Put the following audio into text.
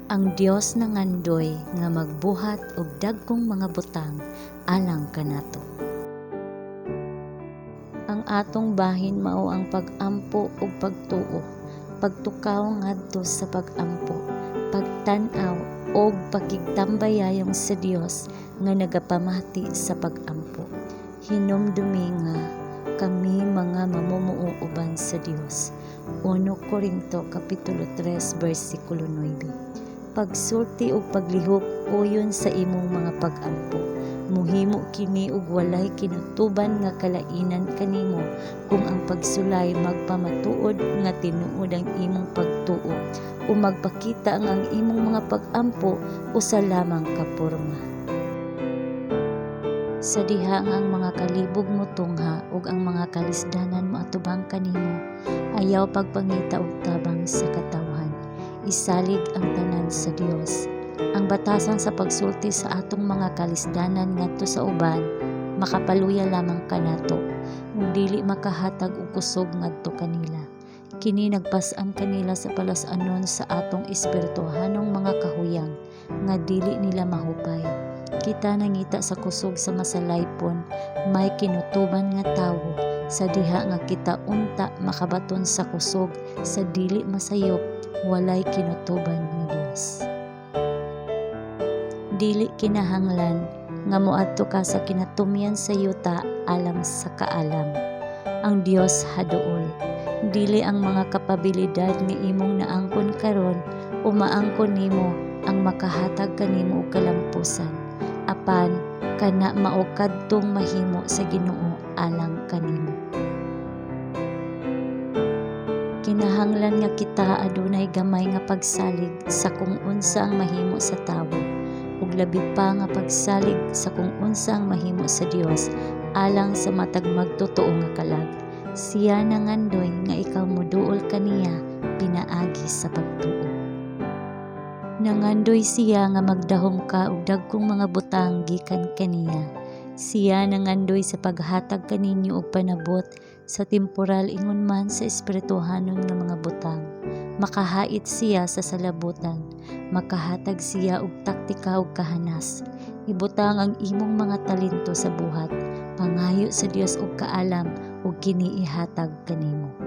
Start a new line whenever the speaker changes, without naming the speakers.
Ang Dios nangandoy nga magbuhat og dagkong mga butang alang kanato. Ang atong bahin mao ang pag-ampo ug pagtuo, pagtukaw ngadto sa pag-ampo, pagtan-aw og pakigtambayayong sa Dios nga nagapamati sa pag-ampo. Hinumdumi nga kami mga mamumuo uban sa Dios. 1 Corinto kapitulo 3 bersikulo 9. Pagsulti ug paglihok uyon sa imong mga pag-ampo. Muhimo kini ug walay kinutuban nga kalainan kanimo kung ang pagsulay magpamatuod nga tinuod ang imong pagtuo o magpakita ang imong mga pag-ampo usa lamang ka porma. Sa diha nga ang mga kalibog mo tungha ug ang mga kalisdanan mo atubang kanimo, ayaw pagpangita og tabang sa katawhan. Isalig ang tanan sa Dios. Ang batasan sa pagsulti sa atong mga kalisdanan ngadto sa uban, makapaluya lamang kanato ug dili makahatag og kusog ngadto kanila. Kini nagpas-an kanila sa palas-anon sa atong espirituhanong mga kahuyang nga dili nila mahupay. Kita nangita sa kusog sa masalaypon, may kinutuban nga tawo, sa diha nga kita unta makabaton sa kusog sa dili masayop, walay kinutuban nga Dios. Dili kinahanglan nga moadto ka sa kinatumyan sa yuta alang sa kaalam. Ang Dios haduol. Dili ang mga kapabilidad nga imong naangkon karon o maangkon nimo ang makahatag kanimo og kalampusan. Apan kana mao kadtong mahimo sa Ginoo alang kanimo. Kinahanglan nga kita adunay gamay nga pagsalig sa kung unsa ang mahimo sa tawo ug labi pa nga pagsalig sa kung unsa ang mahimo sa Dios alang sa matag magtotoo nga kalag. Siya nangandoy nga ikaw moduol kaniya pinaagi sa pagtuo. Nangandoy siya nga magdahom ka og dagkong mga butang gikan kaniya. Siya nangandoy sa paghatag kaninyo og panabot sa temporal ingon man sa espirituhanon nga mga butang. Makahait siya sa salabutan, makahatag siya og taktika ug kahanas. Ibutang ang imong mga talento sa buhat, pangayo sa Dios og kaalam ug kini ihatag kanimo.